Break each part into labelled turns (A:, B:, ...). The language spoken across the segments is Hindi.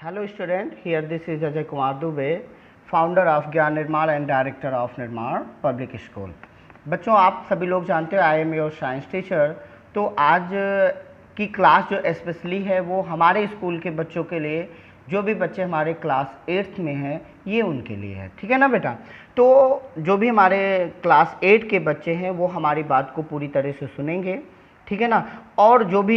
A: Hello student, here this is Ajay Kumar Dubey, founder of ज्ञान निर्माण एंड डायरेक्टर ऑफ निर्माण पब्लिक स्कूल। बच्चों, आप सभी लोग जानते हो I am your science teacher. तो आज की क्लास जो स्पेशली है वो हमारे स्कूल के बच्चों के लिए, जो भी बच्चे हमारे क्लास 8th में हैं ये उनके लिए है, ठीक है ना बेटा। तो जो भी हमारे क्लास 8 के बच्चे हैं वो हमारी बात को पूरी तरह से सुनेंगे, ठीक है ना। और जो भी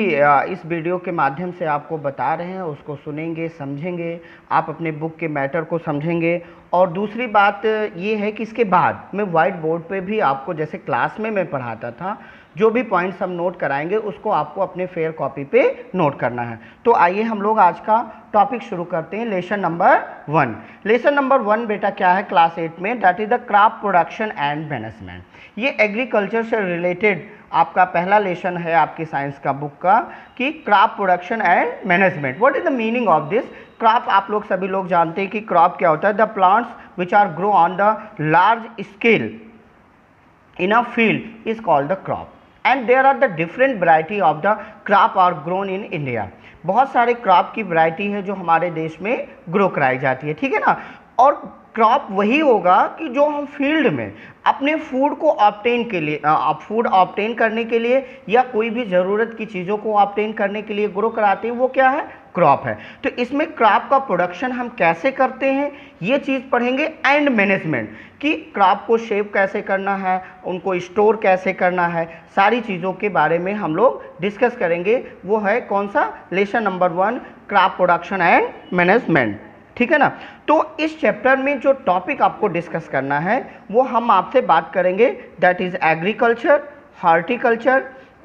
A: इस वीडियो के माध्यम से आपको बता रहे हैं उसको सुनेंगे, समझेंगे, आप अपने बुक के मैटर को समझेंगे। और दूसरी बात ये है कि इसके बाद मैं वाइट बोर्ड पे भी आपको, जैसे क्लास में मैं पढ़ाता था, जो भी पॉइंट्स हम नोट कराएंगे उसको आपको अपने फेयर कॉपी पे नोट करना है। तो आइए हम लोग आज का टॉपिक शुरू करते हैं। Lesson number 1। लेसन नंबर 1 बेटा क्या है क्लास 8 में, that is the crop production and management. ये एग्रीकल्चर से रिलेटेड आपका पहला लेसन है आपकी साइंस का बुक का, कि crop production and management. What is the meaning of this crop? आप लोग सभी लोग जानते हैं कि क्रॉप क्या होता है। The plants which are grow on the large scale in a field is called the crop and there are the different variety of the crop are grown in India। बहुत सारे क्रॉप की वैरायटी है जो हमारे देश में ग्रो कराई जाती है, ठीक है ना। और क्रॉप वही होगा कि जो हम फील्ड में अपने फूड को ऑब्टेन के लिए, फूड ऑब्टेन करने के लिए या कोई भी ज़रूरत की चीज़ों को ऑब्टेन करने के लिए ग्रो कराते हैं, वो क्या है? क्रॉप है। तो इसमें क्रॉप का प्रोडक्शन हम कैसे करते हैं ये चीज़ पढ़ेंगे, एंड मैनेजमेंट कि क्रॉप को शेव कैसे करना है, उनको स्टोर कैसे करना है, सारी चीज़ों के बारे में हम लोग डिस्कस करेंगे। वो है कौन सा? Lesson number 1, crop production and management, ठीक है ना। तो इस चैप्टर में जो टॉपिक आपको डिस्कस करना है वो हम आपसे बात करेंगे, that is agriculture, horticulture,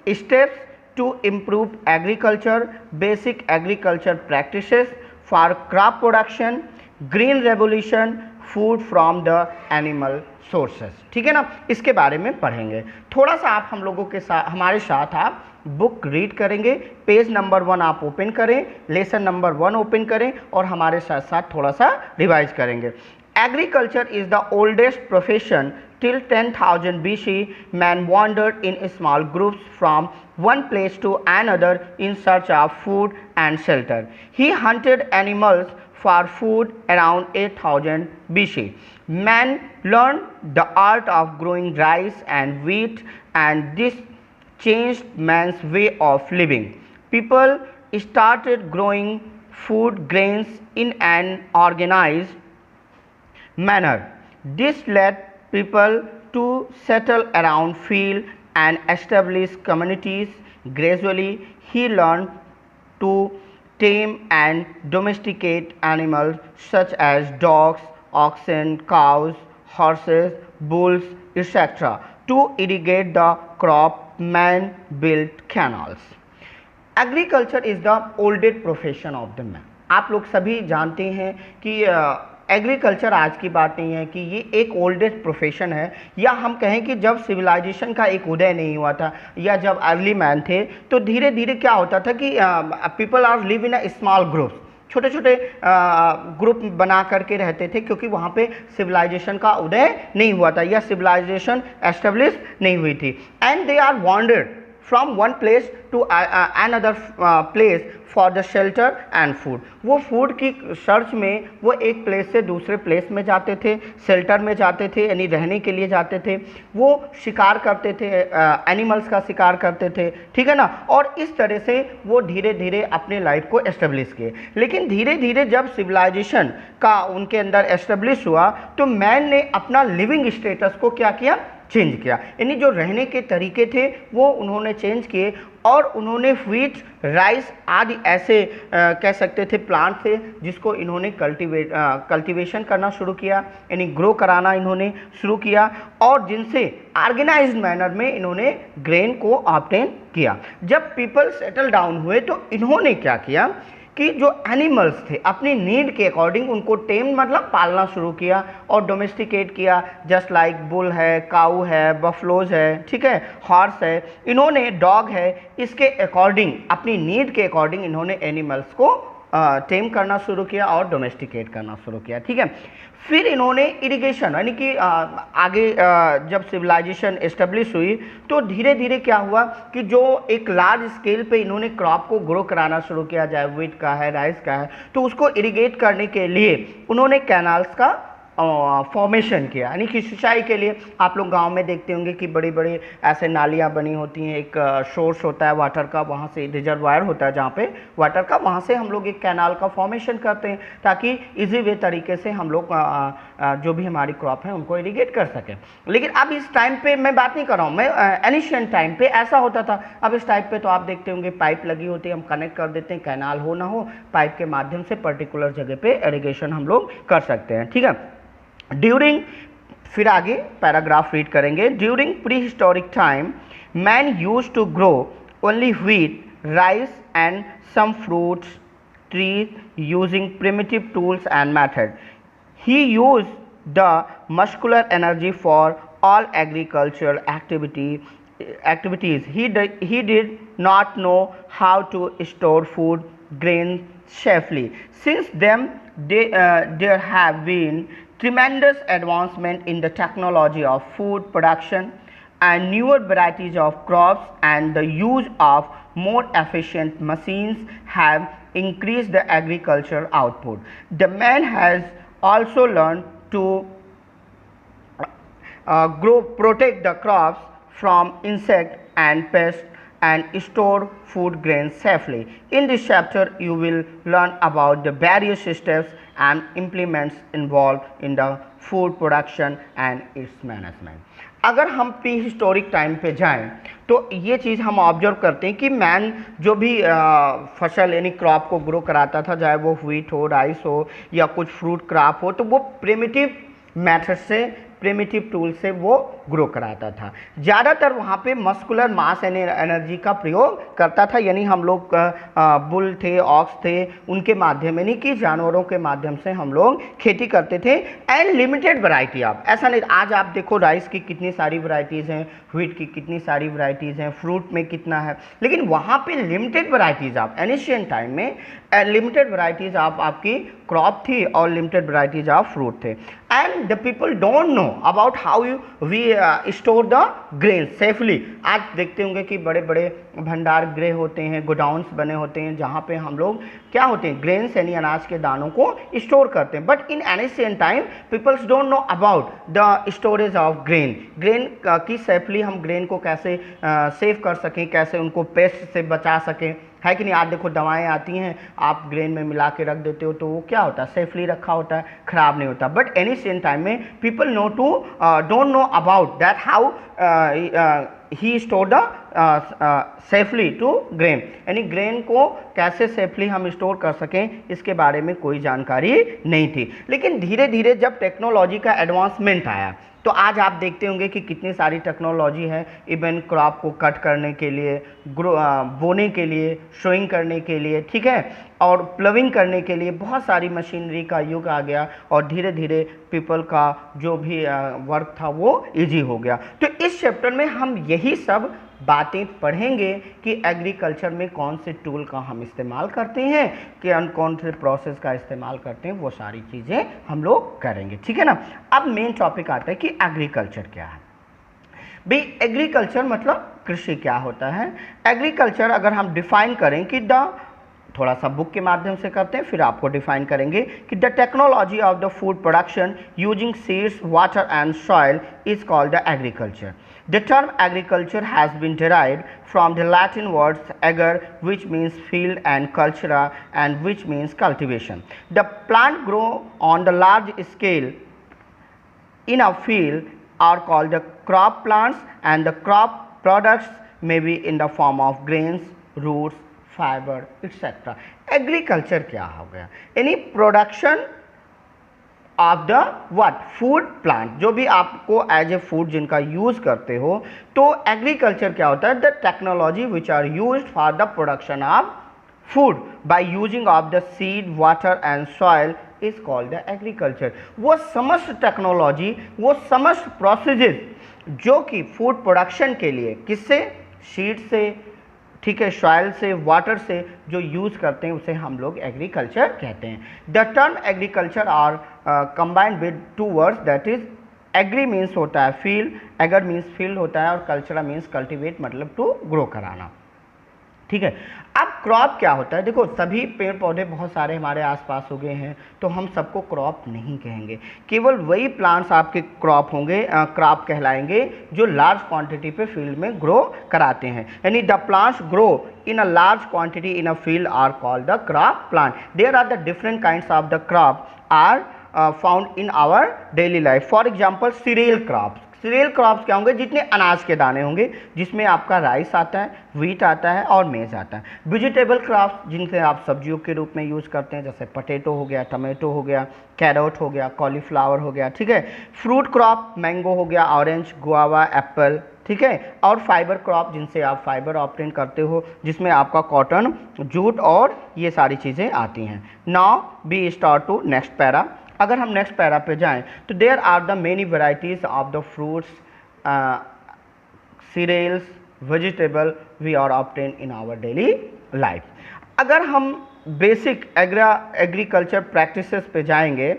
A: steps to improve agriculture, basic agriculture practices for crop production, green revolution, food from the animal sources, ठीक है ना। इसके बारे में पढ़ेंगे। थोड़ा सा आप हम लोगों के साथ, हमारे साथ आप बुक रीड करेंगे। पेज नंबर 1 आप ओपन करें, लेसन नंबर 1 ओपन करें और हमारे साथ साथ थोड़ा सा रिवाइज करेंगे। Agriculture is the oldest profession. Till 10,000 BC, man wandered in small groups from one place to another in search of food and shelter. He hunted animals for food around 8,000 BC. Man learned the art of growing rice and wheat, and this changed man's way of living. People started growing food grains in an organized manner. This led people to settle around field and establish communities. Gradually, he learned to tame and domesticate animals such as dogs, oxen, cows, horses, bulls, etc. To irrigate the crop, man built canals. Agriculture is the oldest profession of the man. आप लोग सभी जानते हैं कि एग्रीकल्चर आज की बात नहीं है, कि ये एक ओल्डेस्ट प्रोफेशन है, या हम कहें कि जब सिविलाइजेशन का एक उदय नहीं हुआ था या जब अर्ली मैन थे तो धीरे धीरे क्या होता था कि people are live in a small group, छोटे छोटे ग्रुप बना करके रहते थे, क्योंकि वहाँ पे सिविलाइजेशन का उदय नहीं हुआ था या सिविलाइजेशन एस्टेब्लिश नहीं हुई थी। And they are wandered from one place to another place for the shelter and food. वो फूड की सर्च में वो एक प्लेस से दूसरे प्लेस में जाते थे, शेल्टर में जाते थे, यानी रहने के लिए जाते थे। वो शिकार करते थे, एनिमल्स का शिकार करते थे, ठीक है ना। और इस तरह से वो धीरे धीरे अपने लाइफ को एस्टेब्लिश किए। लेकिन धीरे धीरे जब सिविलाइजेशन का उनके अंदर एस्टेब्लिश हुआ तो मैन ने अपना लिविंग स्टेटस को क्या किया? चेंज किया, यानी जो रहने के तरीके थे वो उन्होंने चेंज किए। और उन्होंने व्हीट, राइस आदि ऐसे कह सकते थे प्लांट थे जिसको इन्होंने कल्टीवेशन करना शुरू किया, यानी ग्रो कराना इन्होंने शुरू किया, और जिनसे ऑर्गेनाइज्ड मैनर में इन्होंने ग्रेन को ऑब्टेन किया। जब पीपल सेटल डाउन हुए तो इन्होंने क्या किया कि जो एनिमल्स थे अपनी नीड के अकॉर्डिंग उनको टेम मतलब पालना शुरू किया और डोमेस्टिकेट किया, जस्ट लाइक बुल है, काऊ है, बफलोज है, ठीक है, हॉर्स है, इन्होंने डॉग है, इसके अकॉर्डिंग अपनी नीड के अकॉर्डिंग इन्होंने एनिमल्स को टेम करना शुरू किया और डोमेस्टिकेट करना शुरू किया, ठीक है। फिर इन्होंने इरिगेशन यानी कि आगे जब सिविलाइजेशन एस्टेब्लिश हुई तो धीरे धीरे क्या हुआ कि जो एक लार्ज स्केल पे इन्होंने क्रॉप को ग्रो कराना शुरू किया, चाहे व्हीट का है, राइस का है, तो उसको इरिगेट करने के लिए उन्होंने कैनाल्स का फॉर्मेशन किया, यानी कि सिंचाई के लिए आप लोग गांव में देखते होंगे कि बड़ी बड़ी ऐसे नालियां बनी होती हैं, एक सोर्स होता है वाटर का, वहाँ से रिजर्वायर होता है जहाँ पे वाटर का, वहाँ से हम लोग एक कैनाल का फॉर्मेशन करते हैं ताकि इजी वे तरीके से हम लोग जो भी हमारी क्रॉप है उनको इरिगेट कर सकें। लेकिन अब इस टाइम पे मैं बात नहीं कर रहा हूँ, मैं एनिशियंट टाइम पे ऐसा होता था। अब इस टाइप पे तो आप देखते होंगे पाइप लगी होती है, हम कनेक्ट कर देते हैं, कैनाल हो ना हो पाइप के माध्यम से पर्टिकुलर जगह पे इरिगेशन हम लोग कर सकते हैं, ठीक है। ड्यूरिंग, फिर आगे पैराग्राफ रीड करेंगे। During prehistoric time man use to grow only wheat, rice and some fruits trees using primitive tools and method. He used the muscular energy for all agricultural activities. He did not know how to store food grains safely. Since then, there have been tremendous advancement in the technology of food production and newer varieties of crops, and the use of more efficient machines have increased the agricultural output. The man has also learned to protect the crops from insect and pests and store food grains safely. In this chapter, you will learn about the various steps and implements involved in the food production and its management. अगर हम प्री हिस्टोरिक टाइम पे जाएं तो ये चीज़ हम ऑब्जर्व करते हैं कि मैन जो भी फसल यानी क्रॉप को ग्रो कराता था, चाहे वो व्हीट हो, राइस हो या कुछ फ्रूट क्रॉप हो, तो वो प्रिमिटिव मेथड से, प्रिमिटिव टूल से वो ग्रो कराता था। ज़्यादातर वहाँ पे मस्कुलर मास एनर्जी का प्रयोग करता था, यानी हम लोग बुल थे, ऑक्स थे, उनके माध्यम यानी कि जानवरों के माध्यम से हम लोग खेती करते थे। एंड लिमिटेड वैरायटी ऑफ, ऐसा नहीं, आज आप देखो राइस की कितनी सारी वैरायटीज़ हैं, व्हीट की कितनी सारी वैरायटीज़ हैं, फ्रूट में कितना है, लेकिन वहाँ पे limited varieties of, ancient time में लिमिटेड वैरायटीज़ ऑफ आपकी क्रॉप थी और लिमिटेड वैरायटीज़ ऑफ फ्रूट थे। And the people don't know about how we store the grain safely. आज देखते होंगे कि बड़े बड़े भंडार गृह होते हैं, गोडाउन्स बने होते हैं, जहाँ पे हम लोग क्या होते हैं, ग्रेन्स यानी अनाज के दानों को स्टोर करते हैं। But in ancient time peoples don't know about the storage of grain, grain की सेफली हम ग्रेन को कैसे सेव कर सकें, कैसे उनको पेस्ट से बचा सकें, है कि नहीं। आज देखो दवाएं आती हैं, आप ग्रेन में मिला के रख देते हो तो वो क्या होता है, सेफली रखा होता है, खराब नहीं होता। बट एनिशियंट टाइम में people don't know about that how he store the safely to grain, यानी ग्रेन को कैसे सेफली हम स्टोर कर सकें इसके बारे में कोई जानकारी नहीं थी। लेकिन धीरे धीरे जब टेक्नोलॉजी का एडवांसमेंट आया तो आज आप देखते होंगे कि कितनी सारी टेक्नोलॉजी है, इवन क्रॉप को कट करने के लिए, बोने के लिए, सोइंग करने के लिए, ठीक है, और प्लविंग करने के लिए बहुत सारी मशीनरी का युग आ गया और धीरे धीरे पीपल का जो भी वर्क था वो इजी हो गया। तो इस चैप्टर में हम यही सब बातें पढ़ेंगे कि एग्रीकल्चर में कौन से टूल का हम इस्तेमाल करते हैं, कि कौन से प्रोसेस का इस्तेमाल करते हैं, वो सारी चीज़ें हम लोग करेंगे, ठीक है ना। अब मेन टॉपिक आता है कि एग्रीकल्चर क्या है। भाई एग्रीकल्चर मतलब कृषि क्या होता है। एग्रीकल्चर अगर हम डिफाइन करें कि थोड़ा सा बुक के माध्यम से करते हैं, फिर आपको डिफाइन करेंगे कि the technology of the food production using seeds, water and soil is called the agriculture. The term agriculture has been derived from the Latin words ager, which means field, and cultura, and which means cultivation. The plant grow on the large scale in a field are called the crop plants, and the crop products may be in the form of grains, roots, fiber, etc. Agriculture क्या हो गया, यानी production of the what, food plant, जो भी आपको एज ए फूड जिनका यूज करते हो। तो एग्रीकल्चर क्या होता है, the technology which are used for the production of food by using of the seed, water and soil is called the agriculture. वो समस्त टेक्नोलॉजी, वो समस्त प्रोसेसेस जो कि फूड प्रोडक्शन के लिए, किससे, सीड से, ठीक है, सॉइल से, वाटर से जो यूज़ करते हैं उसे हम लोग एग्रीकल्चर कहते हैं। The term agriculture are combined with two words, that is agri means होता है फील्ड, एगर मीन्स फील्ड होता है, और कल्चर मीन्स कल्टीवेट मतलब टू ग्रो कराना। ठीक है, अब क्रॉप क्या होता है? देखो सभी पेड़ पौधे बहुत सारे हमारे आसपास उगे हैं, तो हम सबको क्रॉप नहीं कहेंगे, केवल वही प्लांट्स आपके क्रॉप होंगे, क्रॉप कहलाएंगे जो लार्ज क्वांटिटी पे फील्ड में ग्रो कराते हैं। यानी the plants grow in a large quantity in a field are called the crop plant. There are the different kinds of the crop are found in our daily life. For example cereal crops. Cereal crops क्या होंगे? जितने अनाज के दाने होंगे, जिसमें आपका राइस आता है, व्हीट आता है और मेज आता है। वेजिटेबल क्रॉप्स जिनसे आप सब्जियों के रूप में यूज़ करते हैं, जैसे पोटैटो हो गया, टमाटो हो गया, कैरोट हो गया, कॉलीफ्लावर हो गया। ठीक है, फ्रूट क्रॉप मैंगो हो गया, ऑरेंज, गुआवा, एप्पल। ठीक है, और फाइबर क्रॉप जिनसे आप फाइबर ऑब्टेन करते हो, जिसमें आपका कॉटन, जूट और ये सारी चीज़ें आती हैं। Now we start to next para. अगर हम नेक्स्ट पैरा पे जाएं तो there are the many varieties of the fruits, cereals, vegetable we are obtain in our daily life. अगर हम बेसिक एग्रीकल्चर प्रैक्टिसेस पे जाएंगे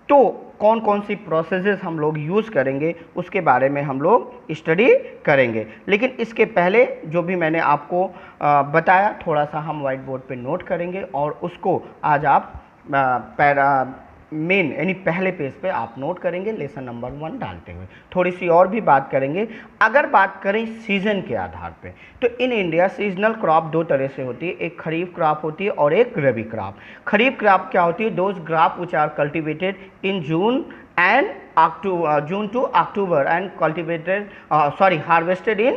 A: तो कौन कौन सी प्रोसेसेस हम लोग यूज़ करेंगे उसके बारे में हम लोग स्टडी करेंगे। लेकिन इसके पहले जो भी मैंने आपको बताया, थोड़ा सा हम वाइट बोर्ड पे नोट करेंगे और उसको आज आप मेन यानी पहले पेज पे आप नोट करेंगे लेसन नंबर 1 डालते हुए। थोड़ी सी और भी बात करेंगे। अगर बात करें सीजन के आधार पे, तो इन इंडिया सीजनल क्रॉप दो तरह से होती है, एक खरीफ क्रॉप होती है और एक रबी क्रॉप। खरीफ क्रॉप क्या होती है? Those crop which are cultivated in June and June to October and cultivated harvested in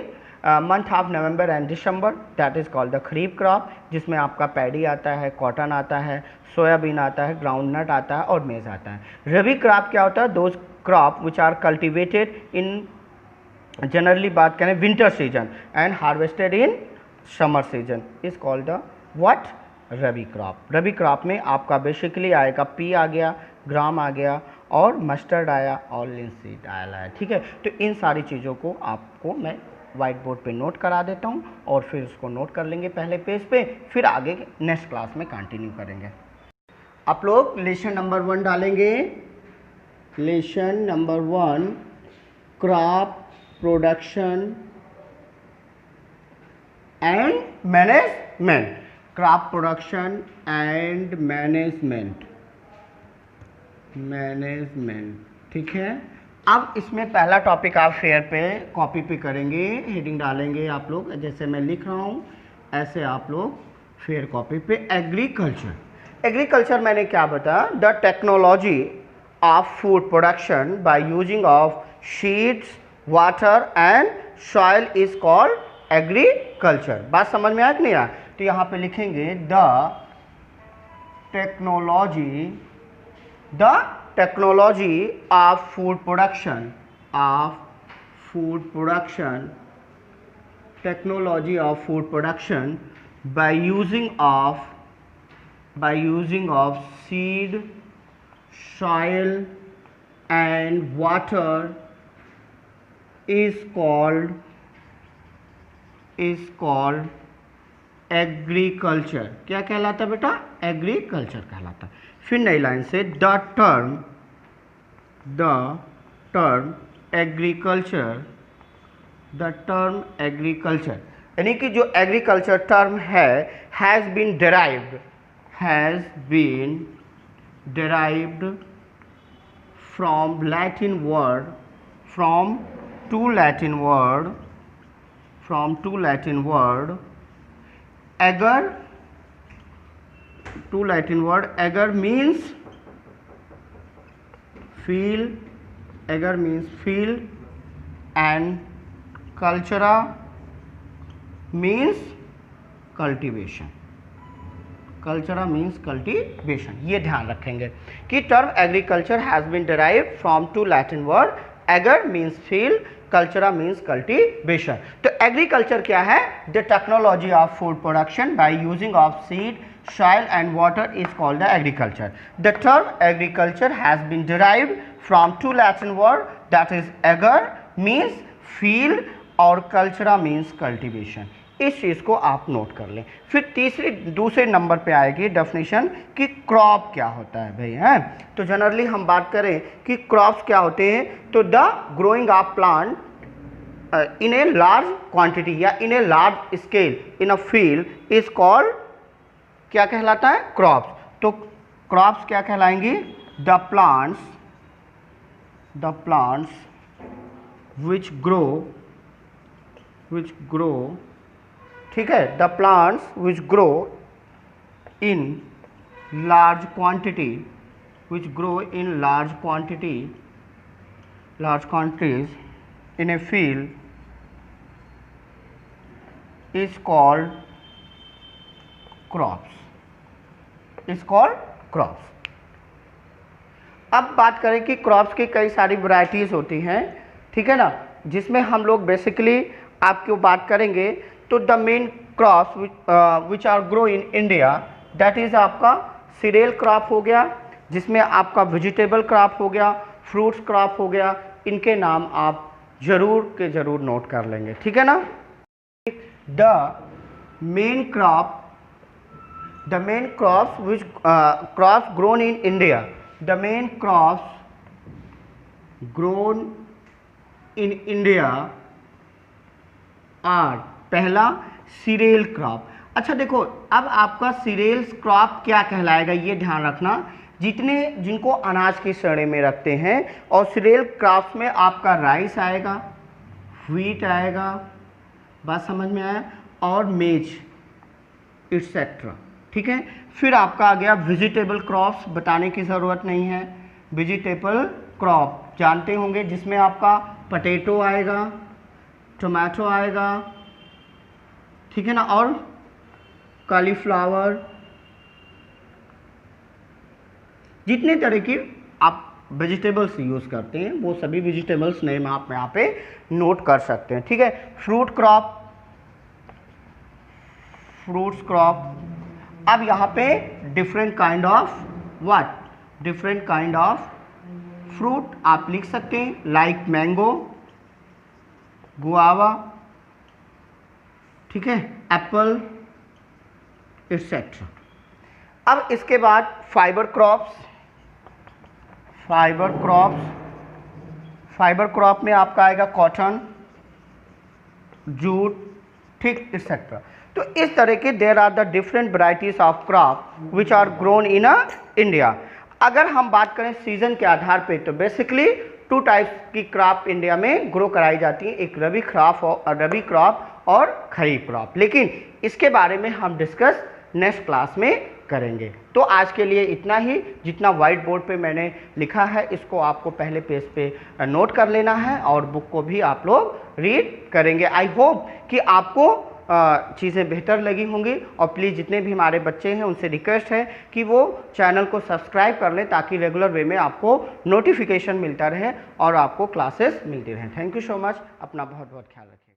A: month of November and December, that is called the kharif crop, जिसमें आपका पैडी आता है, कॉटन आता है, सोयाबीन आता है, ग्राउंडनट आता है और मेज आता है। रबी क्रॉप क्या होता है? Those crop which are cultivated in generally बात करें winter season and harvested in summer season is called the what? Rabi crop. Rabi crop में आपका बेसिकली आएगा पी आ गया, ग्राम आ गया और मस्टर्ड आया और लिंसीड आया। ठीक है, तो इन सारी चीज़ों को आपको मैं वाइट बोर्ड पे नोट करा देता हूँ और फिर उसको नोट कर लेंगे पहले पेज पे, फिर आगे नेक्स्ट क्लास में कंटिन्यू करेंगे। आप लोग लेसन नंबर 1 डालेंगे। Lesson number 1 crop production and management. Crop production and management. ठीक है, अब इसमें पहला टॉपिक आप फेयर पे कॉपी पे करेंगे, हेडिंग डालेंगे आप लोग, जैसे मैं लिख रहा हूँ ऐसे आप लोग फेयर कॉपी पे एग्रीकल्चर। एग्रीकल्चर मैंने क्या बताया? The technology of food production by using of seeds, water and soil is called agriculture. बात समझ में आया कि नहीं आया? तो यहाँ पे लिखेंगे the technology of food production, technology of food production by using of seed, soil and water is called agriculture. क्या कहलाता है बेटा? एग्रीकल्चर कहलाता है। फिर नई लाइन से द टर्म एग्रीकल्चर, यानी कि जो एग्रीकल्चर टर्म है has been derived from two Latin word agar means field and cultura means cultivation। ये ध्यान रखेंगे कि term agriculture has been derived from two Latin word, ager means field, cultura means cultivation. तो एग्रीकल्चर क्या है? The technology of food production by using of seed, soil and water is called the agriculture. The term agriculture has been derived from two Latin word, that is agar means field और cultura means cultivation। इस चीज़ को आप नोट कर लें। फिर दूसरे नंबर पे आएगी डेफिनेशन कि क्रॉप क्या होता है भाई, है। तो जनरली हम बात करें कि क्रॉप्स क्या होते हैं, तो the growing of plant in a large quantity या in a large scale in a field is called, क्या कहलाता है, क्रॉप्स। तो क्रॉप्स क्या कहलाएंगी, द प्लांट्स which grow, ठीक है, the plants which grow in large quantities in a field is called crops, अब बात करें कि क्रॉप्स की कई सारी वैरायटीज़ होती हैं, ठीक है ना, जिसमें हम लोग बेसिकली आपकी बात करेंगे। तो the main crops which are grow in India, that is आपका सीरियल क्रॉप हो गया, जिसमें आपका वेजिटेबल क्रॉप हो गया, फ्रूट्स क्रॉप हो गया। इनके नाम आप ज़रूर के ज़रूर नोट कर लेंगे, ठीक है ना। The main crops which crops grown in India, the main crops grown in India are, पहला सीरियल क्रॉप। अच्छा देखो, अब आपका सीरियल क्रॉप क्या कहलाएगा ये ध्यान रखना, जिनको अनाज की श्रेणी में रखते हैं। और सीरियल क्रॉप्स में आपका राइस आएगा, व्हीट आएगा, बात समझ में आया, और मेज एक्सेट्रा, ठीक है। फिर आपका आ गया वेजिटेबल क्रॉप्स, बताने की ज़रूरत नहीं है। वेजिटेबल क्रॉप जानते होंगे, जिसमें आपका पोटैटो आएगा, टोमेटो आएगा, ठीक है ना, और कॉलीफ्लावर, जितने तरह की आप वेजिटेबल्स यूज़ करते हैं वो सभी वेजिटेबल्स नेम आप यहाँ पे नोट कर सकते हैं, ठीक है। फ्रूट्स क्रॉप, अब यहाँ पे डिफरेंट काइंड ऑफ फ्रूट आप लिख सकते हैं, लाइक मैंगो, गुआवा, ठीक है, एप्पल एक्सेट्रा। अब इसके बाद फाइबर क्रॉप में आपका आएगा कॉटन, जूट, ठीक, एक्सेट्रा। तो इस तरह के there are the different varieties of crop which are grown in India. अगर हम बात करें सीजन के आधार पे, तो बेसिकली 2 टाइप्स की क्रॉप इंडिया में ग्रो कराई जाती है, एक रबी क्रॉप और खरीफ क्रॉप। लेकिन इसके बारे में हम डिस्कस नेक्स्ट क्लास में करेंगे। तो आज के लिए इतना ही। जितना व्हाइट बोर्ड पे मैंने लिखा है इसको आपको पहले पेज पे नोट कर लेना है और बुक को भी आप लोग रीड करेंगे। आई होप कि आपको चीज़ें बेहतर लगी होंगी। और प्लीज़ जितने भी हमारे बच्चे हैं उनसे रिक्वेस्ट है कि वो चैनल को सब्सक्राइब कर लें, ताकि रेगुलर वे में आपको नोटिफिकेशन मिलता रहे और आपको क्लासेस मिलती रहें। Thank you so much. अपना बहुत बहुत ख्याल रखें।